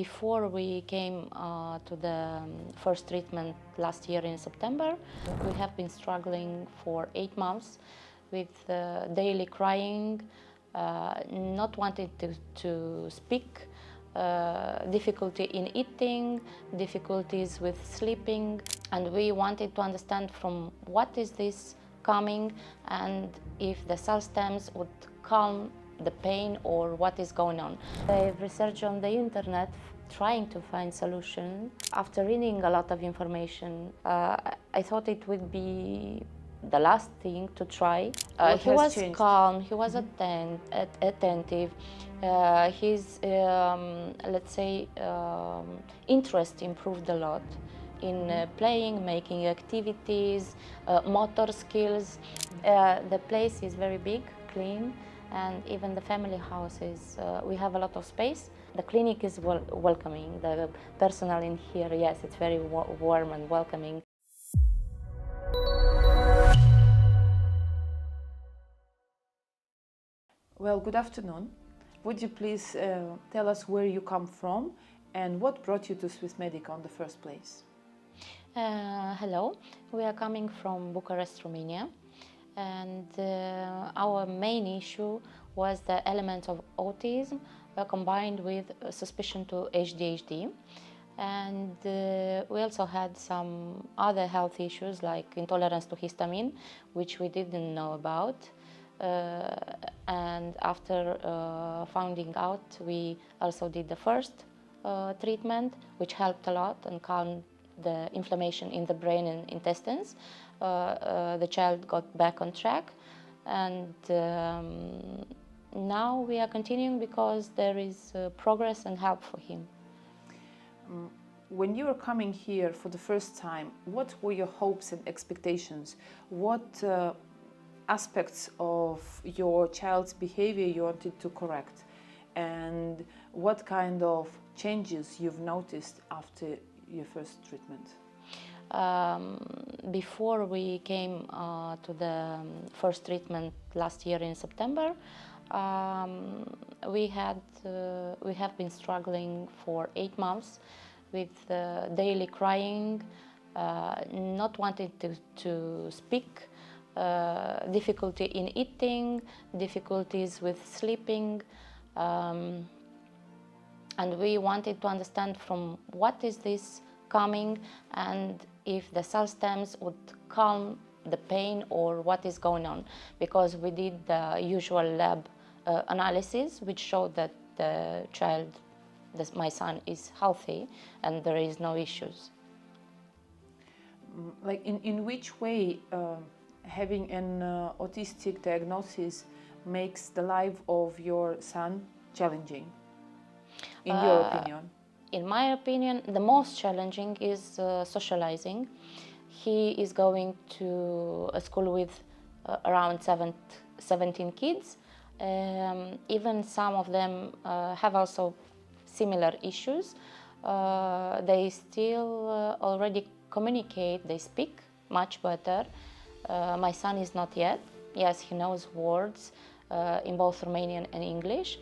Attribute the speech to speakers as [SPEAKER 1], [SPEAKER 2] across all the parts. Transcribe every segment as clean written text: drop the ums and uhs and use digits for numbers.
[SPEAKER 1] Before we came to the first treatment last year in September, we have been struggling for 8 months with daily crying, not wanting to speak, difficulty in eating, difficulties with sleeping, and we wanted to understand from what is this coming and if the cell stems would calm the pain or what is going on. I've researched on the internet trying to find solution. After reading a lot of information, I thought it would be the last thing to try. He was calm, he was attentive. His, let's say, interest improved a lot in playing, making activities, motor skills. The place is very big, clean, and even the family house is, we have a lot of space. The clinic is welcoming. The personnel in here, yes, it's very warm and welcoming.
[SPEAKER 2] Well, good afternoon. Would you please tell us where you come from and what brought you to Swiss Medica in the first place?
[SPEAKER 1] Hello, we are coming from Bucharest, Romania, and our main issue was the element of autism combined with suspicion to ADHD. And we also had some other health issues like intolerance to histamine, which we didn't know about. And after finding out, we also did the first treatment, which helped a lot and calmed the inflammation in the brain and intestines. The child got back on track, and now we are continuing because there is progress and help for him.
[SPEAKER 2] When you were coming here for the first time, what were your hopes and expectations? What aspects of your child's behavior you wanted to correct, and what kind of changes you've noticed after your first treatment?
[SPEAKER 1] Before we came to the first treatment last year in September, we have been struggling for 8 months with daily crying, not wanting to speak, difficulty in eating, difficulties with sleeping, and we wanted to understand from what is this coming and if the cell stems would calm the pain or what is going on, because we did the usual lab analysis which showed that the child, my son, is healthy and there is no issues.
[SPEAKER 2] Like in which way having an autistic diagnosis makes the life of your son challenging, in your opinion?
[SPEAKER 1] In my opinion, the most challenging is socializing. He is going to a school with around 17 kids. Even some of them have also similar issues. They still already communicate, they speak much better. My son is not yet. Yes, he knows words in both Romanian and English.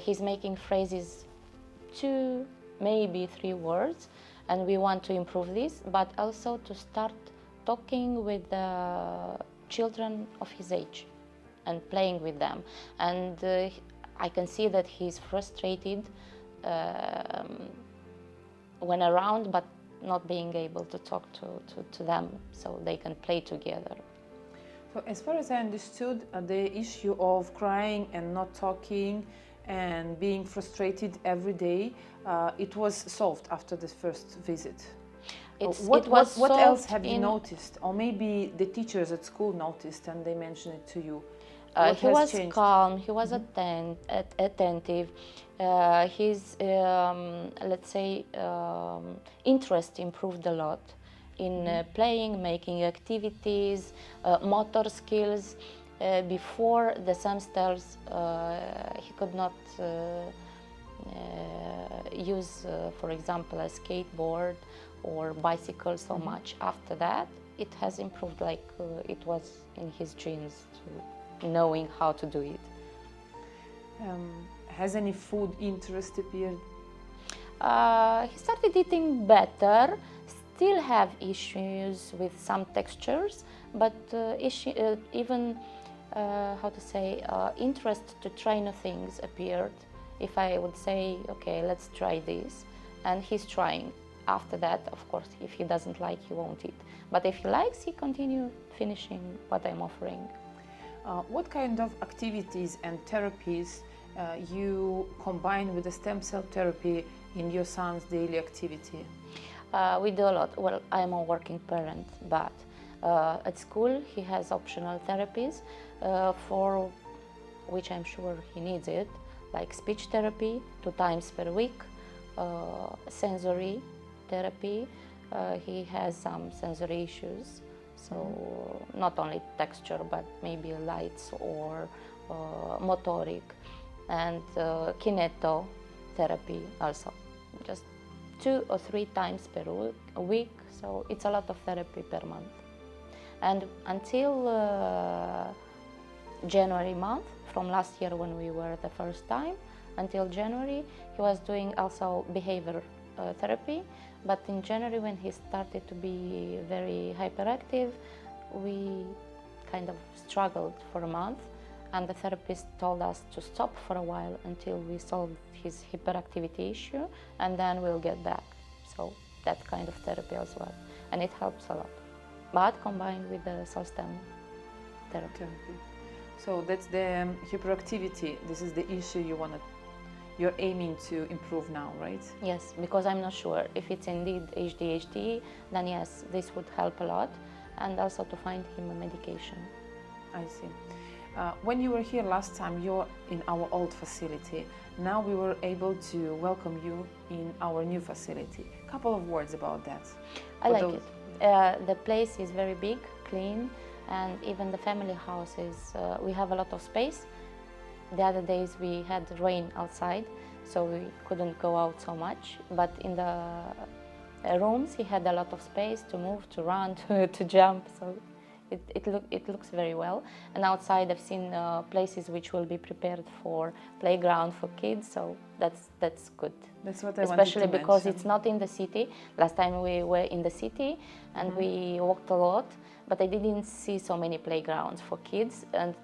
[SPEAKER 1] He's making phrases 2, maybe 3 words, and we want to improve this, but also to start talking with the children of his age and playing with them. And I can see that he's frustrated when around, but not being able to talk to them so they can play together.
[SPEAKER 2] So as far as I understood, the issue of crying and not talking and being frustrated every day, it was solved after the first visit. What else have you noticed? Or maybe the teachers at school noticed and they mentioned it to you.
[SPEAKER 1] He was calm, he was attentive. His, let's say, interest improved a lot in playing, making activities, motor skills. Before the semesters, he could not use, for example, a skateboard or bicycle so much. After that, it has improved, like it was in his genes, to knowing how to do it.
[SPEAKER 2] Has any food interest appeared?
[SPEAKER 1] He started eating better, still have issues with some textures, but even, interest to try new things appeared. If I would say, okay, let's try this, and he's trying. After that, of course, if he doesn't like, he won't eat. But if he likes, he continue finishing what I'm offering.
[SPEAKER 2] What kind of activities and therapies you combine with the stem cell therapy in your son's daily activity?
[SPEAKER 1] We do a lot. Well, I'm a working parent, but at school he has optional therapies for which I'm sure he needs it, like speech therapy 2 times per week, sensory therapy. He has some sensory issues, so not only texture but maybe lights or motoric, and kineto therapy also, just 2 or 3 times per week, so it's a lot of therapy per month. And until January month, from last year when we were the first time, until January, he was doing also behavior therapy. But in January, when he started to be very hyperactive, we kind of struggled for a month, and the therapist told us to stop for a while until we solve his hyperactivity issue, and then we'll get back. So that kind of therapy as well, and it helps a lot, but combined with the cell stem therapy.
[SPEAKER 2] So that's the hyperactivity. This is the issue you're aiming to improve now, right?
[SPEAKER 1] Yes, because I'm not sure if it's indeed ADHD, then yes, this would help a lot, and also to find him a medication.
[SPEAKER 2] I see. When you were here last time, you're in our old facility. Now we were able to welcome you in our new facility. A couple of words about that.
[SPEAKER 1] I like it. The place is very big, clean, and even the family house is, we have a lot of space. The other days we had rain outside, so we couldn't go out so much, but in the rooms he had a lot of space to move, to run, to jump, so it looks very well. And outside I've seen places which will be prepared for playground for kids, so that's good.
[SPEAKER 2] That's what I
[SPEAKER 1] especially
[SPEAKER 2] wanted to
[SPEAKER 1] because
[SPEAKER 2] mention.
[SPEAKER 1] it's not in the city. Last time we were in the city and we walked a lot, but I didn't see so many playgrounds for kids, and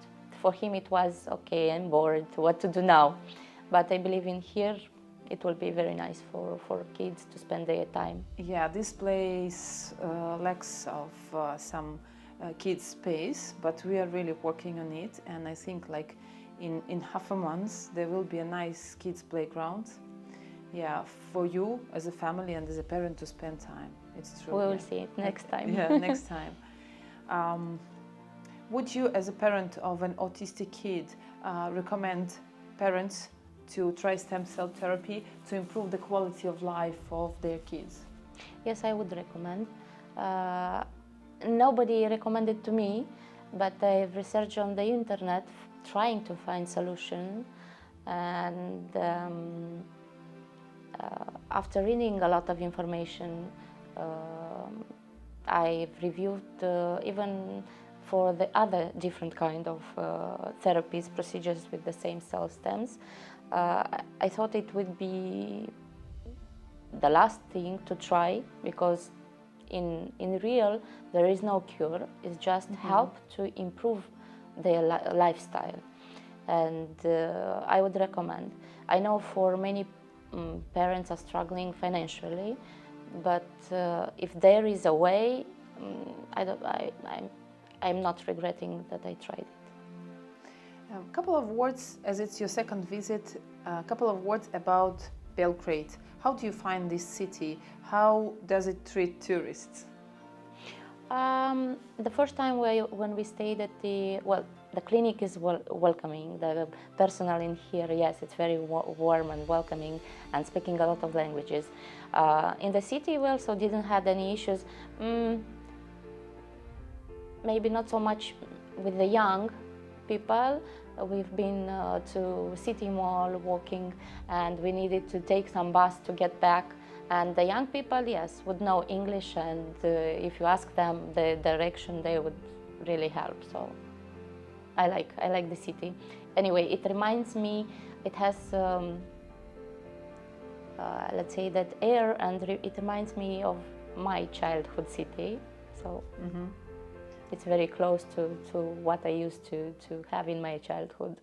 [SPEAKER 1] for him it was, okay, I'm bored, what to do now? But I believe in here it will be very nice for kids to spend their time.
[SPEAKER 2] Yeah, this place lacks of some kids space, but we are really working on it, and I think like in half a month there will be a nice kids playground. Yeah, for you as a family and as a parent to spend time. It's true.
[SPEAKER 1] We will see it next time.
[SPEAKER 2] Yeah, next time. Would you, as a parent of an autistic kid, recommend parents to try stem cell therapy to improve the quality of life of their kids?
[SPEAKER 1] Yes, I would recommend. Nobody recommended to me, but I've researched on the internet trying to find solution, and after reading a lot of information, I've reviewed even for the other different kind of therapies, procedures with the same cell stems. I thought it would be the last thing to try, because in real there is no cure. It's just help to improve their lifestyle, and I would recommend. I know for many parents are struggling financially, but if there is a way, I'm not regretting that I tried it.
[SPEAKER 2] A couple of words, as it's your second visit, a couple of words about Belgrade. How do you find this city? How does it treat tourists?
[SPEAKER 1] The first time when we stayed at the clinic is welcoming. The personnel in here, yes, it's very warm and welcoming and speaking a lot of languages. In the city, we also didn't have any issues. Maybe not so much with the young people. We've been to City Mall walking, and we needed to take some bus to get back. And the young people, yes, would know English, and if you ask them the direction, they would really help. So I like the city. Anyway, it reminds me, it has let's say that air, and it reminds me of my childhood city. So it's very close to what I used to have in my childhood.